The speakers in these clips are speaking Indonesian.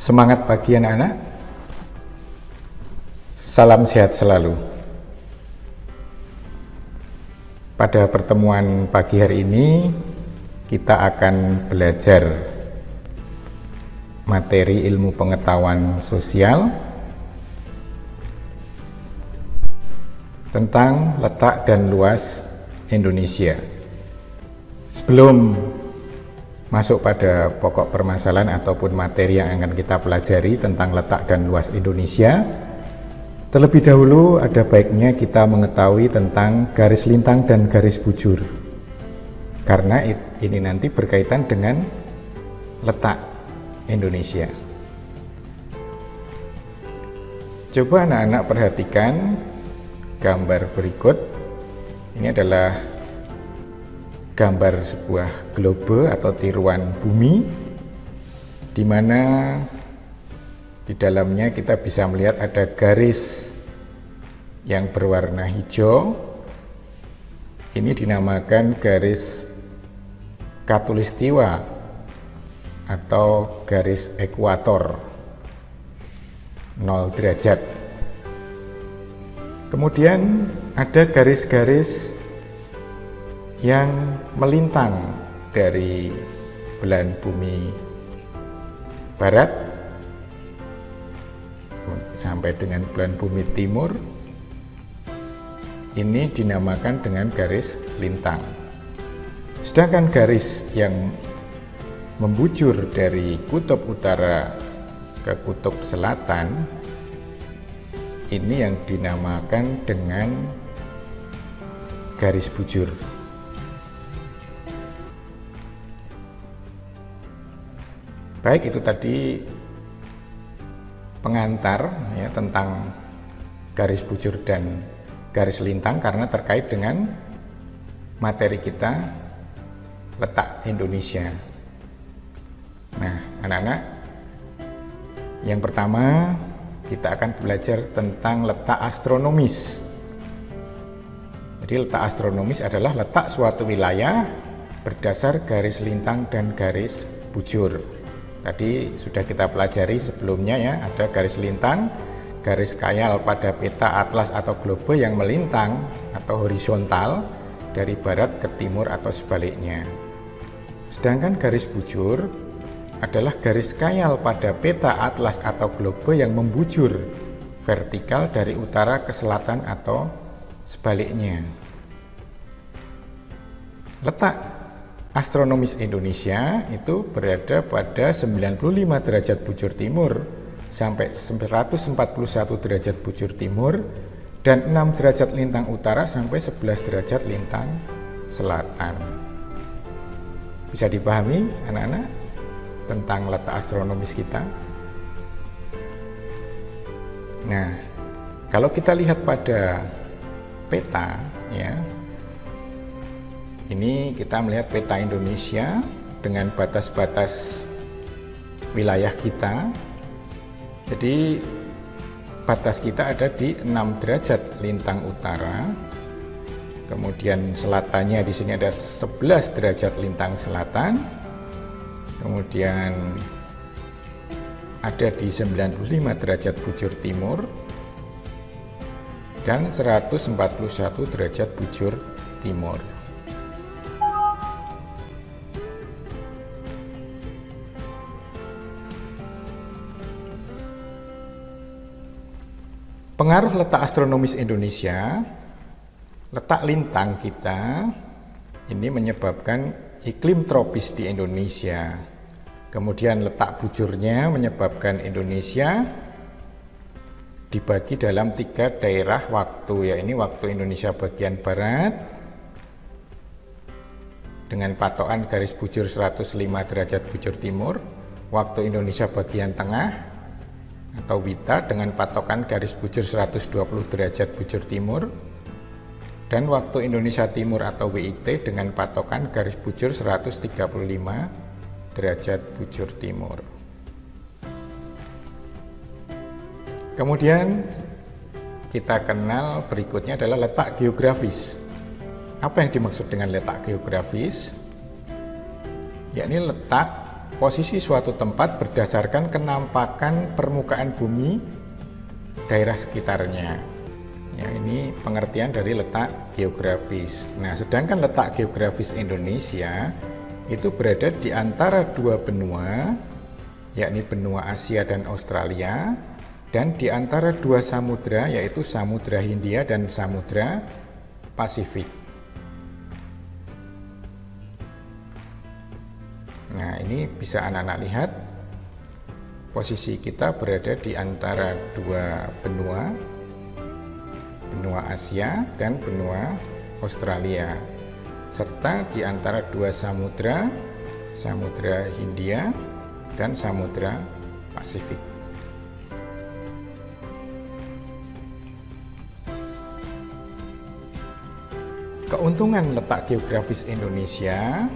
Semangat pagi anak-anak. Salam sehat selalu. Pada pertemuan pagi hari ini kita akan belajar materi ilmu pengetahuan sosial tentang letak dan luas Indonesia. Sebelum masuk pada pokok permasalahan ataupun materi yang akan kita pelajari tentang letak dan luas Indonesia, terlebih dahulu ada baiknya kita mengetahui tentang garis lintang dan garis bujur, karena ini nanti berkaitan dengan letak Indonesia. Coba anak-anak perhatikan gambar berikut. Ini adalah gambar sebuah globe atau tiruan bumi, di mana di dalamnya kita bisa melihat ada garis yang berwarna hijau. Ini dinamakan garis khatulistiwa atau garis ekuator 0 derajat. Kemudian ada garis-garis yang melintang dari belahan bumi barat sampai dengan belahan bumi timur. Ini dinamakan dengan garis lintang. Sedangkan garis yang membujur dari kutub utara ke kutub selatan, ini yang dinamakan dengan garis bujur. Baik, itu tadi pengantar ya tentang garis bujur dan garis lintang, karena terkait dengan materi kita letak Indonesia. Nah, anak-anak, yang pertama kita akan belajar tentang letak astronomis. Jadi letak astronomis adalah letak suatu wilayah berdasar garis lintang dan garis bujur. Tadi sudah kita pelajari sebelumnya ya, ada garis lintang, garis khayal pada peta, atlas atau globe yang melintang atau horizontal dari barat ke timur atau sebaliknya. Sedangkan garis bujur adalah garis khayal pada peta, atlas atau globe yang membujur vertikal dari utara ke selatan atau sebaliknya. Letak astronomis Indonesia itu berada pada 95 derajat bujur timur sampai 141 derajat bujur timur, dan 6 derajat lintang utara sampai 11 derajat lintang selatan. Bisa dipahami anak-anak tentang letak astronomis kita? Nah, kalau kita lihat pada peta ya, ini kita melihat peta Indonesia dengan batas-batas wilayah kita. Jadi batas kita ada di 6 derajat lintang utara. Kemudian selatannya di sini ada 11 derajat lintang selatan. Kemudian ada di 95 derajat bujur timur dan 141 derajat bujur timur. Pengaruh letak astronomis Indonesia, letak lintang kita ini menyebabkan iklim tropis di Indonesia. Kemudian letak bujurnya menyebabkan Indonesia dibagi dalam 3 daerah waktu, ya ini waktu Indonesia bagian barat dengan patokan garis bujur 105 derajat bujur timur, waktu Indonesia bagian tengah atau WITA dengan patokan garis bujur 120 derajat bujur timur, dan waktu Indonesia Timur atau WIT dengan patokan garis bujur 135 derajat bujur timur. Kemudian kita kenal berikutnya adalah letak geografis. Apa yang dimaksud dengan letak geografis? Yakni letak posisi suatu tempat berdasarkan kenampakan permukaan bumi daerah sekitarnya. Ya, ini pengertian dari letak geografis. Nah, sedangkan letak geografis Indonesia itu berada di antara dua benua, yakni benua Asia dan Australia, dan di antara dua samudra, yaitu Samudra Hindia dan Samudra Pasifik. Nah, ini bisa anak-anak lihat, posisi kita berada di antara dua benua, benua Asia dan benua Australia, serta di antara dua samudra, Samudra Hindia dan Samudra Pasifik. Keuntungan letak geografis Indonesia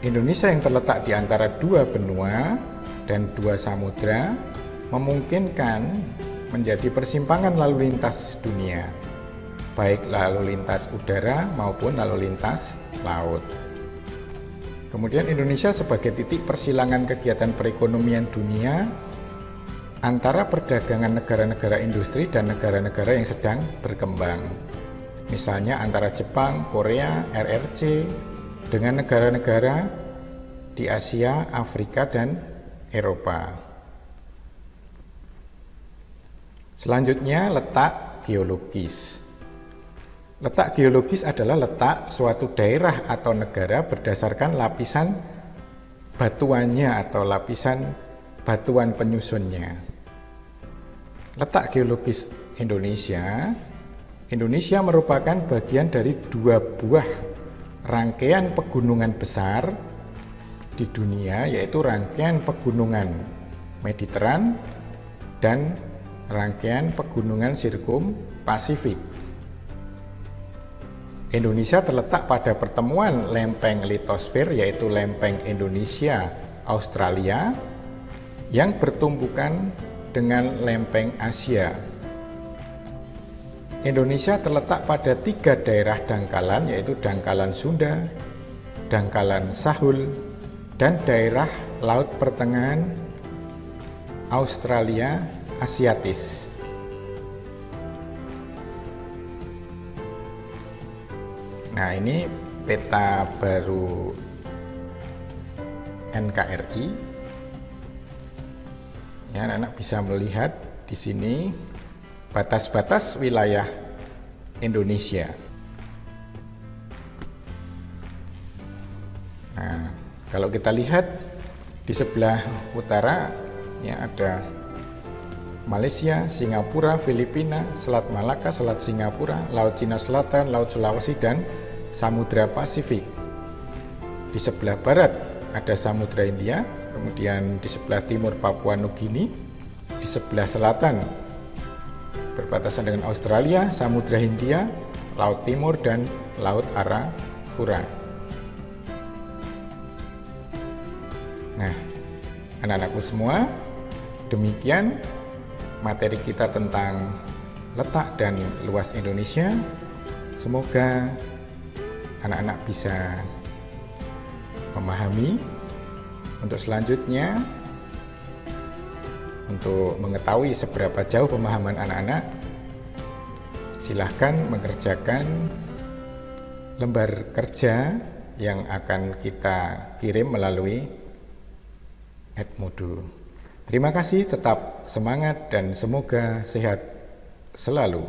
yang terletak di antara dua benua dan dua samudra memungkinkan menjadi persimpangan lalu lintas dunia, baik lalu lintas udara maupun lalu lintas laut. Kemudian Indonesia sebagai titik persilangan kegiatan perekonomian dunia antara perdagangan negara-negara industri dan negara-negara yang sedang berkembang. Misalnya antara Jepang, Korea, RRC, dengan negara-negara di Asia, Afrika, dan Eropa. Selanjutnya, letak geologis. Letak geologis adalah letak suatu daerah atau negara berdasarkan lapisan batuannya atau lapisan batuan penyusunnya. Letak geologis Indonesia merupakan bagian dari dua buah rangkaian pegunungan besar di dunia, yaitu rangkaian pegunungan Mediteran dan rangkaian pegunungan Sirkum Pasifik. Indonesia terletak pada pertemuan lempeng litosfer, yaitu lempeng Indonesia Australia yang bertumbukan dengan lempeng Asia. Indonesia terletak pada 3 daerah dangkalan, yaitu dangkalan Sunda, dangkalan Sahul, dan daerah Laut Pertengahan Australia Asiatis. Nah, ini peta baru NKRI. Ya, anak-anak bisa melihat di sini batas-batas wilayah Indonesia. Nah, kalau kita lihat di sebelah utara ya ada Malaysia, Singapura, Filipina, Selat Malaka, Selat Singapura, Laut Cina Selatan, Laut Sulawesi, dan Samudra Pasifik. Di sebelah barat ada Samudra Hindia, kemudian di sebelah timur Papua Nugini, di sebelah selatan berbatasan dengan Australia, Samudra Hindia, Laut Timur, dan Laut Arafura. Nah, anak-anakku semua, demikian materi kita tentang letak dan luas Indonesia. Semoga anak-anak bisa memahami. Untuk selanjutnya, untuk mengetahui seberapa jauh pemahaman anak-anak, silahkan mengerjakan lembar kerja yang akan kita kirim melalui Edmodo. Terima kasih, tetap semangat dan semoga sehat selalu.